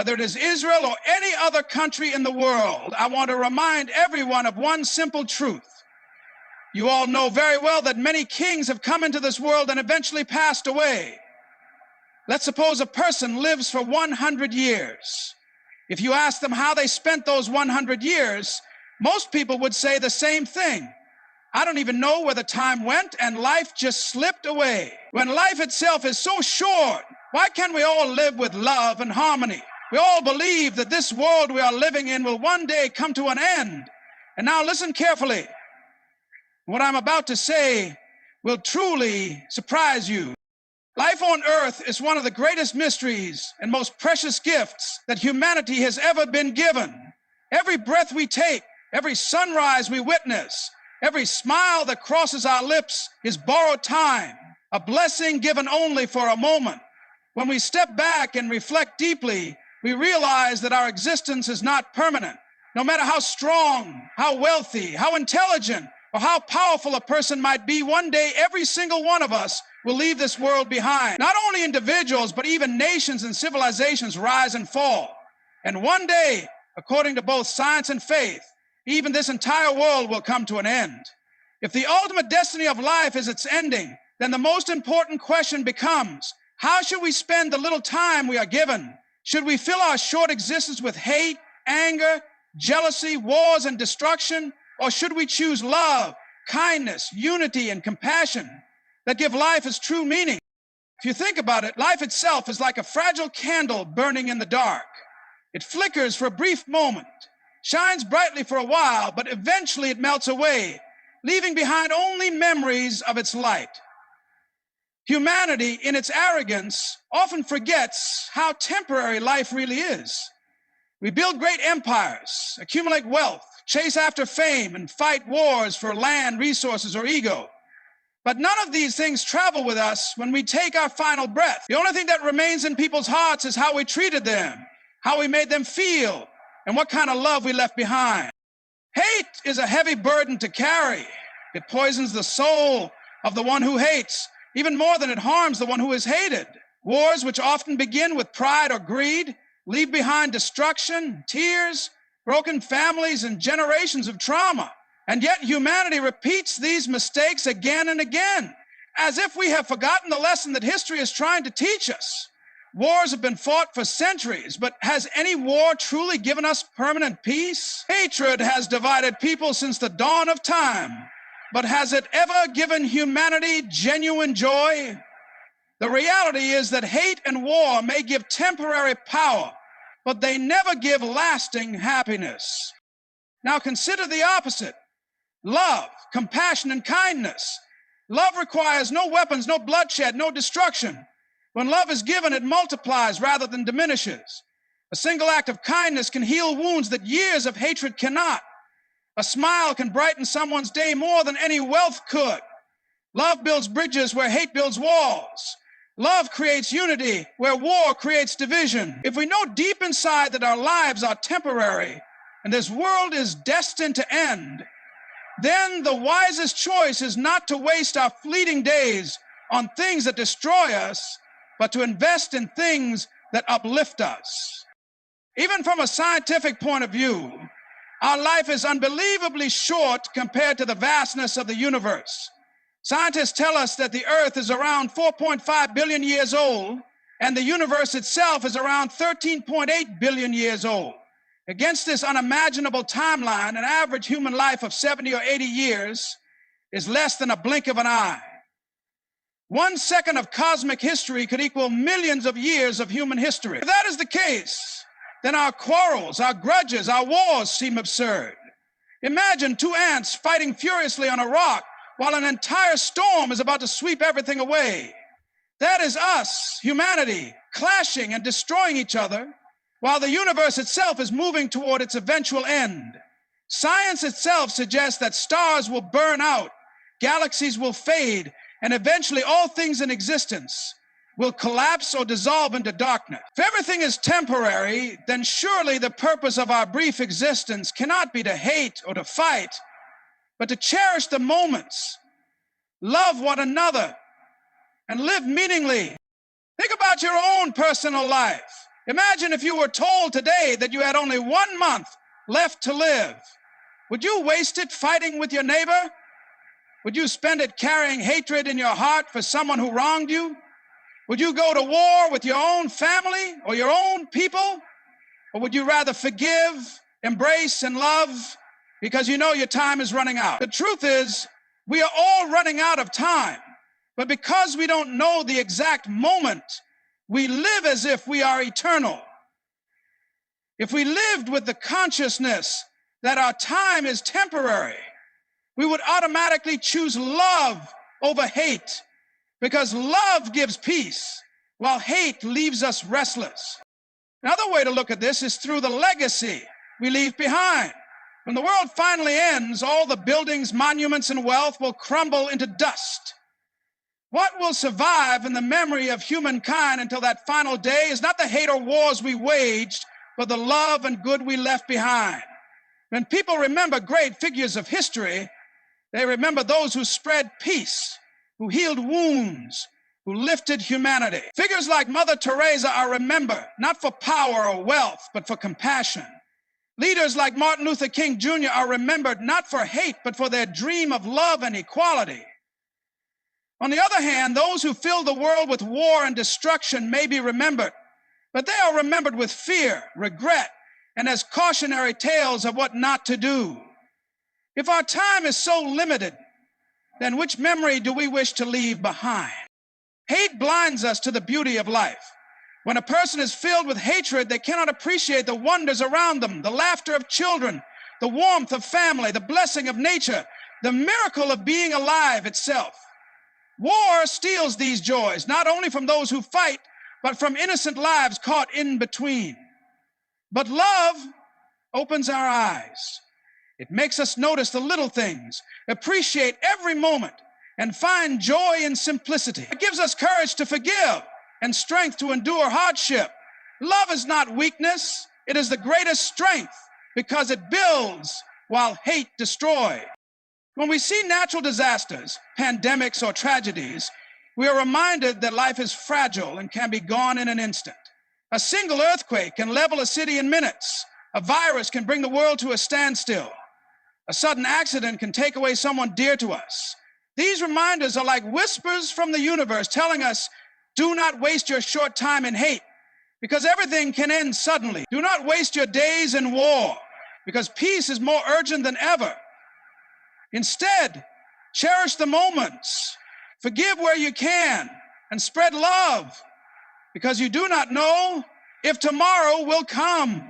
whether it is Israel or any other country in the world, I want to remind everyone of one simple truth. You all know very well that many kings have come into this world and eventually passed away. Let's suppose a person lives for 100 years. If you ask them how they spent those 100 years, most people would say the same thing. I don't even know where the time went, and life just slipped away. When life itself is so short, why can't we all live with love and harmony? We all believe that this world we are living in will one day come to an end. And now listen carefully. What I'm about to say will truly surprise you. Life on earth is one of the greatest mysteries and most precious gifts that humanity has ever been given. Every breath we take, every sunrise we witness, every smile that crosses our lips is borrowed time, a blessing given only for a moment. When we step back and reflect deeply, we realize that our existence is not permanent. No matter how strong, how wealthy, how intelligent, or how powerful a person might be, one day every single one of us will leave this world behind. Not only individuals, but even nations and civilizations rise and fall. And one day, according to both science and faith, even this entire world will come to an end. If the ultimate destiny of life is its ending, then the most important question becomes, how should we spend the little time we are given? Should we fill our short existence with hate, anger, jealousy, wars, and destruction? Or should we choose love, kindness, unity, and compassion that give life its true meaning? If you think about it, life itself is like a fragile candle burning in the dark. It flickers for a brief moment, shines brightly for a while, but eventually it melts away, leaving behind only memories of its light. Humanity, in its arrogance, often forgets how temporary life really is. We build great empires, accumulate wealth, chase after fame, and fight wars for land, resources, or ego. But none of these things travel with us when we take our final breath. The only thing that remains in people's hearts is how we treated them, how we made them feel, and what kind of love we left behind. Hate is a heavy burden to carry. It poisons the soul of the one who hates, even more than it harms the one who is hated. Wars, which often begin with pride or greed, leave behind destruction, tears, broken families, and generations of trauma. And yet humanity repeats these mistakes again and again, as if we have forgotten the lesson that history is trying to teach us. Wars have been fought for centuries, but has any war truly given us permanent peace? Hatred has divided people since the dawn of time, but has it ever given humanity genuine joy? The reality is that hate and war may give temporary power, but they never give lasting happiness. Now consider the opposite. Love, compassion, and kindness. Love requires no weapons, no bloodshed, no destruction. When love is given, it multiplies rather than diminishes. A single act of kindness can heal wounds that years of hatred cannot. A smile can brighten someone's day more than any wealth could. Love builds bridges where hate builds walls. Love creates unity where war creates division. If we know deep inside that our lives are temporary and this world is destined to end, then the wisest choice is not to waste our fleeting days on things that destroy us, but to invest in things that uplift us. Even from a scientific point of view, our life is unbelievably short compared to the vastness of the universe. Scientists tell us that the Earth is around 4.5 billion years old, and the universe itself is around 13.8 billion years old. Against this unimaginable timeline, an average human life of 70 or 80 years is less than a blink of an eye. 1 second of cosmic history could equal millions of years of human history. If that is the case, then our quarrels, our grudges, our wars seem absurd. Imagine 2 ants fighting furiously on a rock while an entire storm is about to sweep everything away. That is us, humanity, clashing and destroying each other, while the universe itself is moving toward its eventual end. Science itself suggests that stars will burn out, galaxies will fade, and eventually all things in existence will collapse or dissolve into darkness. If everything is temporary, then surely the purpose of our brief existence cannot be to hate or to fight, but to cherish the moments, love one another, and live meaningfully. Think about your own personal life. Imagine if you were told today that you had only 1 month left to live. Would you waste it fighting with your neighbor? Would you spend it carrying hatred in your heart for someone who wronged you? Would you go to war with your own family or your own people? Or would you rather forgive, embrace, and love because you know your time is running out? The truth is, we are all running out of time. But because we don't know the exact moment, we live as if we are eternal. If we lived with the consciousness that our time is temporary, we would automatically choose love over hate, because love gives peace, while hate leaves us restless. Another way to look at this is through the legacy we leave behind. When the world finally ends, all the buildings, monuments, and wealth will crumble into dust. What will survive in the memory of humankind until that final day is not the hate or wars we waged, but the love and good we left behind. When people remember great figures of history, they remember those who spread peace, who healed wounds, who lifted humanity. Figures like Mother Teresa are remembered not for power or wealth, but for compassion. Leaders like Martin Luther King Jr. are remembered not for hate, but for their dream of love and equality. On the other hand, those who filled the world with war and destruction may be remembered, but they are remembered with fear, regret, and as cautionary tales of what not to do. If our time is so limited, then which memory do we wish to leave behind? Hate blinds us to the beauty of life. When a person is filled with hatred, they cannot appreciate the wonders around them, the laughter of children, the warmth of family, the blessing of nature, the miracle of being alive itself. War steals these joys, not only from those who fight, but from innocent lives caught in between. But love opens our eyes. It makes us notice the little things, appreciate every moment, and find joy in simplicity. It gives us courage to forgive and strength to endure hardship. Love is not weakness. It is the greatest strength because it builds while hate destroys. When we see natural disasters, pandemics, or tragedies, we are reminded that life is fragile and can be gone in an instant. A single earthquake can level a city in minutes. A virus can bring the world to a standstill. A sudden accident can take away someone dear to us. These reminders are like whispers from the universe telling us, do not waste your short time in hate, because everything can end suddenly. Do not waste your days in war, because peace is more urgent than ever. Instead, cherish the moments, forgive where you can, and spread love, because you do not know if tomorrow will come.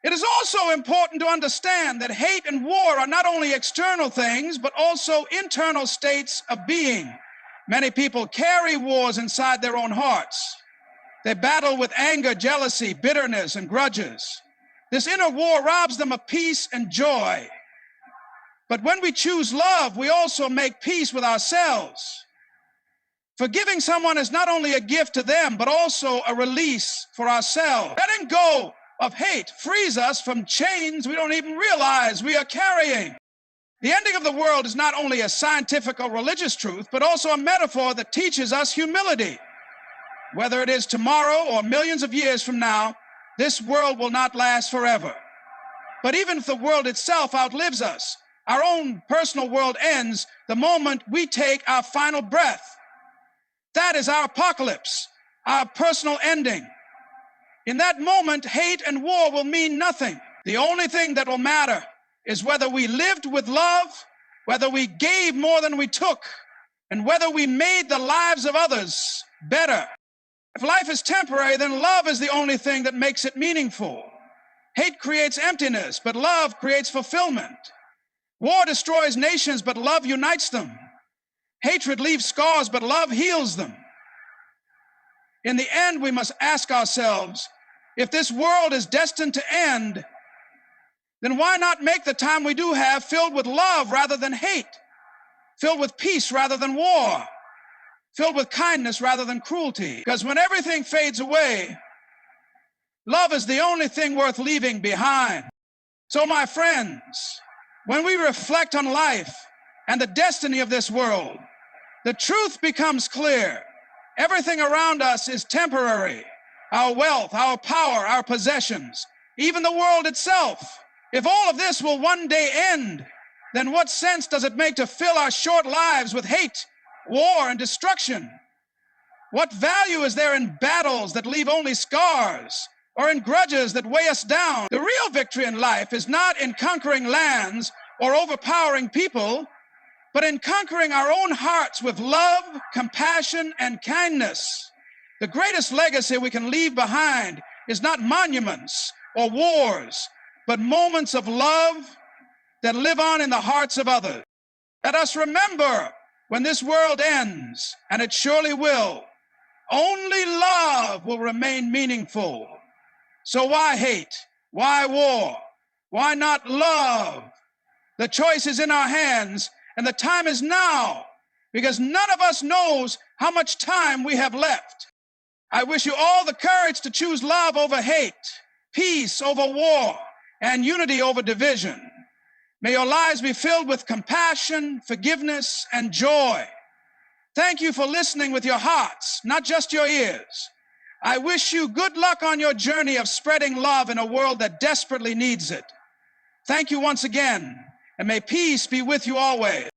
It is also important to understand that hate and war are not only external things, but also internal states of being. Many people carry wars inside their own hearts. They battle with anger, jealousy, bitterness, and grudges. This inner war robs them of peace and joy. But when we choose love, we also make peace with ourselves. Forgiving someone is not only a gift to them, but also a release for ourselves. Letting go of hate frees us from chains we don't even realize we are carrying. The ending of the world is not only a scientific or religious truth, but also a metaphor that teaches us humility. Whether it is tomorrow or millions of years from now, this world will not last forever. But even if the world itself outlives us, our own personal world ends the moment we take our final breath. That is our apocalypse, our personal ending. In that moment, hate and war will mean nothing. The only thing that will matter is whether we lived with love, whether we gave more than we took, and whether we made the lives of others better. If life is temporary, then love is the only thing that makes it meaningful. Hate creates emptiness, but love creates fulfillment. War destroys nations, but love unites them. Hatred leaves scars, but love heals them. In the end, we must ask ourselves, if this world is destined to end, then why not make the time we do have filled with love rather than hate, filled with peace rather than war, filled with kindness rather than cruelty? Because when everything fades away, love is the only thing worth leaving behind. So, my friends, when we reflect on life and the destiny of this world, the truth becomes clear. Everything around us is temporary. our wealth, our power, our possessions, even the world itself. If all of this will one day end, then what sense does it make to fill our short lives with hate, war, and destruction? What value is there in battles that leave only scars, or in grudges that weigh us down? The real victory in life is not in conquering lands or overpowering people, but in conquering our own hearts with love, compassion, and kindness. The greatest legacy we can leave behind is not monuments or wars, but moments of love that live on in the hearts of others. Let us remember, when this world ends, and it surely will, only love will remain meaningful. So why hate? Why war? Why not love? The choice is in our hands, and the time is now, because none of us knows how much time we have left. I wish you all the courage to choose love over hate, peace over war, and unity over division. May your lives be filled with compassion, forgiveness, and joy. Thank you for listening with your hearts, not just your ears. I wish you good luck on your journey of spreading love in a world that desperately needs it. Thank you once again, and may peace be with you always.